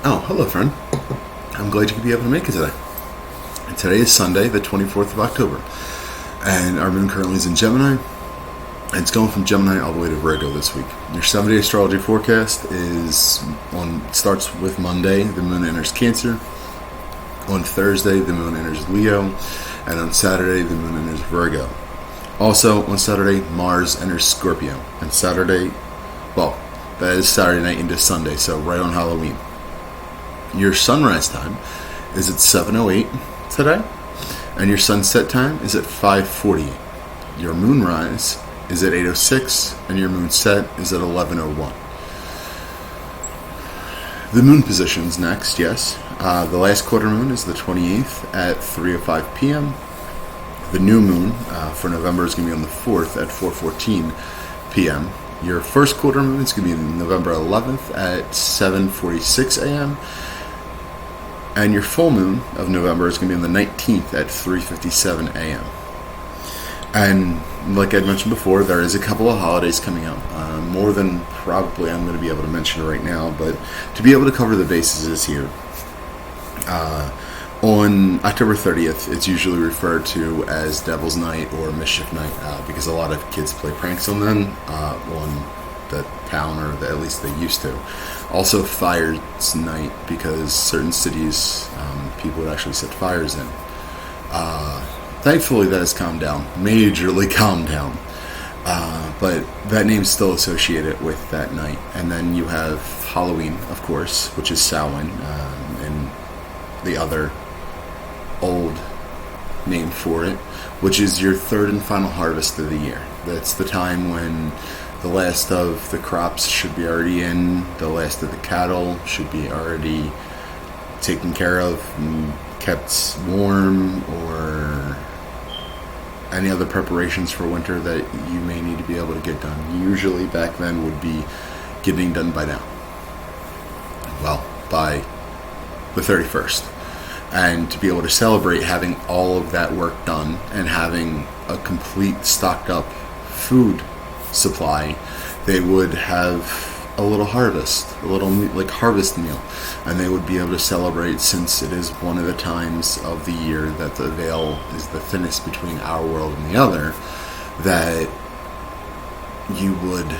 Oh, hello, friend. I'm glad you could be able to make it today. And today is Sunday, the 24th of October, and our moon currently is in Gemini, and it's going from Gemini all the way to Virgo this week. Your 7-day astrology forecast starts with Monday. The moon enters Cancer. On Thursday, the moon enters Leo, and on Saturday, the moon enters Virgo. Also, on Saturday, Mars enters Scorpio, and that is Saturday night into Sunday, so right on Halloween. Your sunrise time is at 7:08 today, and your sunset time is at 5:48. Your moonrise is at 8:06, and your moon set is at 11:01. The moon positions next, yes. The last quarter moon is the 28th at 3:05 p.m. The new moon for November is going to be on the 4th at 4:14 p.m. Your first quarter moon is going to be November 11th at 7:46 a.m. And your full moon of November is going to be on the 19th at 3:57 a.m. And like I mentioned before, there is a couple of holidays coming up. More than probably I'm going to be able to mention right now, but to be able to cover the bases is here. On October 30th, it's usually referred to as Devil's Night or Mischief Night because a lot of kids play pranks on them on the town, or at least they used to. Also, Fire's Night because certain cities, people would actually set fires in. Thankfully, that has calmed down, majorly calmed down. But that name's still associated with that night. And then you have Halloween, of course, which is Samhain, and the other old name for it, which is your third and final harvest of the year. That's the time when the last of the crops should be already in, the last of the cattle should be already taken care of and kept warm, or any other preparations for winter that you may need to be able to get done. Usually back then would be getting done by now. Well, by the 31st. And to be able to celebrate having all of that work done and having a complete stocked up food supply, they would have a little harvest, a little like harvest meal, and they would be able to celebrate, since it is one of the times of the year that the veil is the thinnest between our world and the other, that you would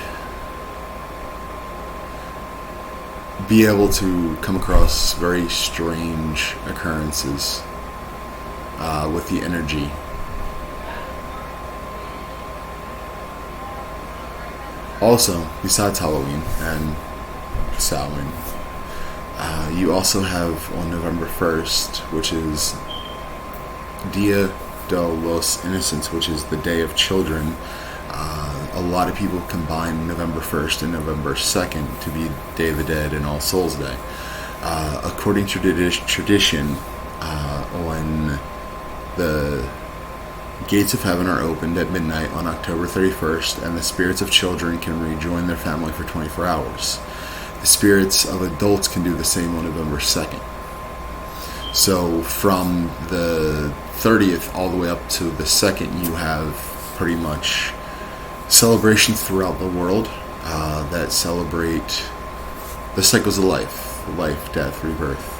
be able to come across very strange occurrences with the energy. Also, besides Halloween and Samhain, you also have on November 1st, which is Dia de los Innocents, which is the Day of Children. A lot of people combine November 1st and November 2nd to be Day of the Dead and All Souls Day. According to tradition, when the gates of heaven are opened at midnight on October 31st, and the spirits of children can rejoin their family for 24 hours. The spirits of adults can do the same on November 2nd. So from the 30th all the way up to the 2nd, you have pretty much celebrations throughout the world that celebrate the cycles of life, death, rebirth.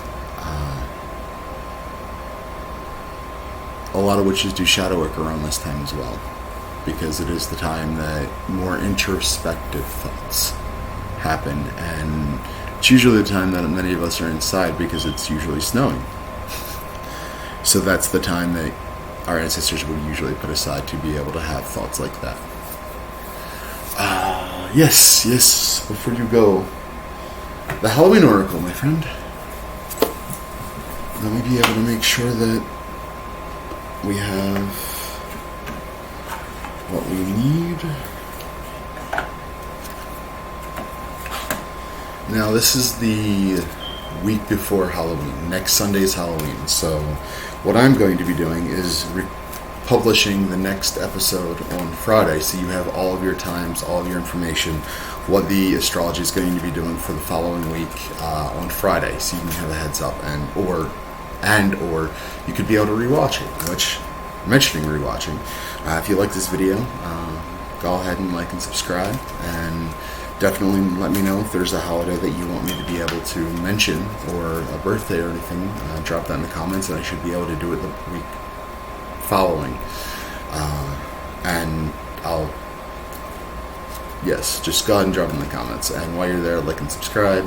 A lot of witches do shadow work around this time as well, because it is the time that more introspective thoughts happen, and it's usually the time that many of us are inside because it's usually snowing. So that's the time that our ancestors would usually put aside to be able to have thoughts like that. Yes, before you go, the Halloween Oracle, my friend. Let me be able to make sure that we have what we need. Now, this is the week before Halloween. Next Sunday is Halloween. So what I'm going to be doing is publishing the next episode on Friday, so you have all of your times, all of your information, what the astrology is going to be doing for the following week on Friday, so you can have a heads up, or you could be able to rewatch it. Which, mentioning rewatching, if you like this video, go ahead and like and subscribe, and definitely let me know if there's a holiday that you want me to be able to mention, or a birthday or anything. Drop that in the comments, and I should be able to do it the week following. And I'll, yes, just go ahead and drop it in the comments. And while you're there, like and subscribe.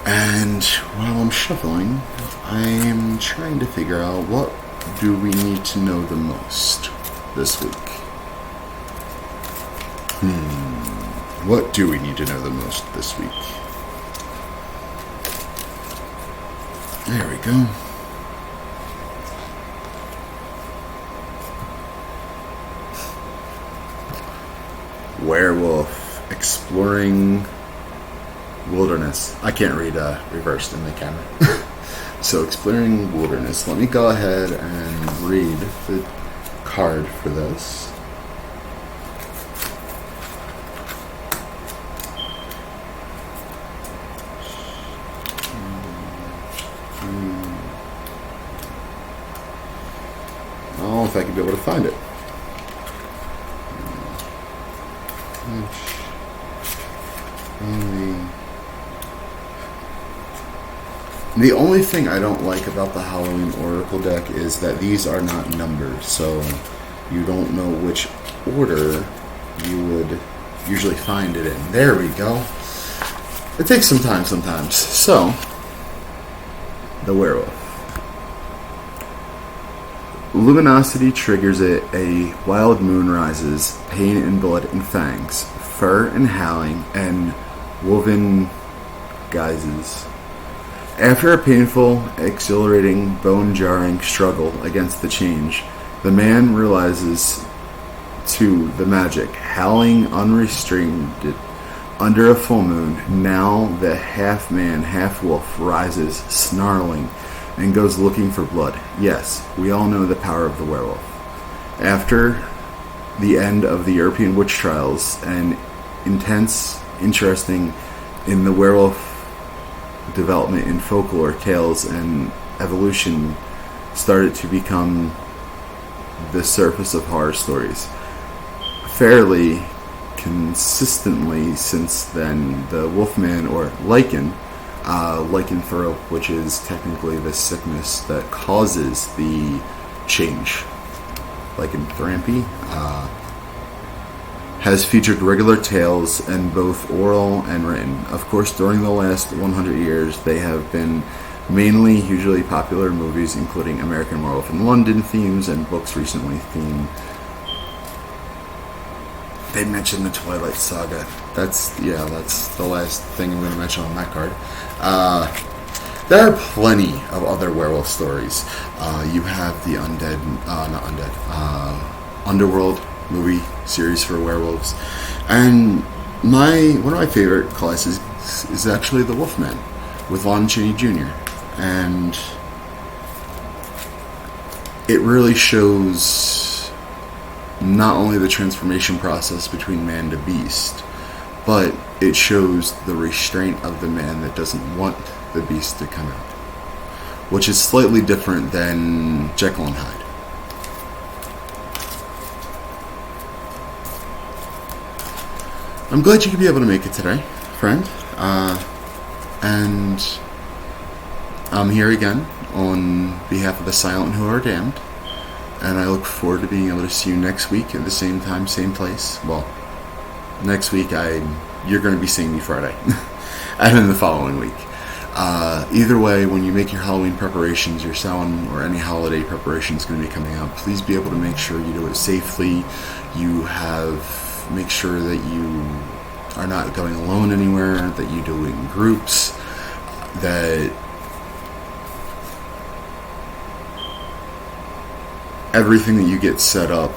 And while I'm shuffling, I'm trying to figure out what do we need to know the most this week. What do we need to know the most this week? There we go. Werewolf, exploring wilderness. I can't read reversed in the camera. So, exploring wilderness. Let me go ahead and read the card for this. Oh, if I could be able to find it. The only thing I don't like about the Halloween Oracle deck is that these are not numbered, so you don't know which order you would usually find it in. There we go. It takes some time sometimes. So, the werewolf. Luminosity triggers it, a wild moon rises, pain and blood and fangs, fur and howling, and woven guises. After a painful, exhilarating, bone-jarring struggle against the change, the man realizes to the magic, howling unrestrained under a full moon. Now the half-man, half-wolf rises, snarling, and goes looking for blood. Yes, we all know the power of the werewolf. After the end of the European witch trials, and intense, interesting in the werewolf development in folklore, tales, and evolution started to become the surface of horror stories. Fairly consistently since then, the Wolfman, or lichen, lycanthrope, which is technically the sickness that causes the change, lycanthropy, has featured regular tales in both oral and written. Of course, during the last 100 years, they have been mainly hugely popular movies, including American Werewolf in London themes, and books recently themed. They mentioned the Twilight Saga. That's the last thing I'm going to mention on that card. There are plenty of other werewolf stories. You have the Underworld movie series for werewolves, and one of my favorite classes is actually the Wolfman with Lon Chaney Jr. And it really shows not only the transformation process between man to beast, but it shows the restraint of the man that doesn't want the beast to come out, which is slightly different than Jekyll and Hyde. I'm glad you could be able to make it today, friend. And I'm here again on behalf of the Silent Who Are Damned. And I look forward to being able to see you next week at the same time, same place. Well, next week you're going to be seeing me Friday. And then the following week. Either way, when you make your Halloween preparations, your Samhain or any holiday preparations going to be coming out, please be able to make sure you do it safely. Make sure that you are not going alone anywhere, that you do it in groups, that everything that you get set up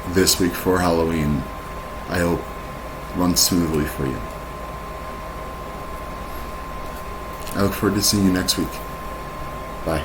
this week for Halloween, I hope, runs smoothly for you. I look forward to seeing you next week. Bye.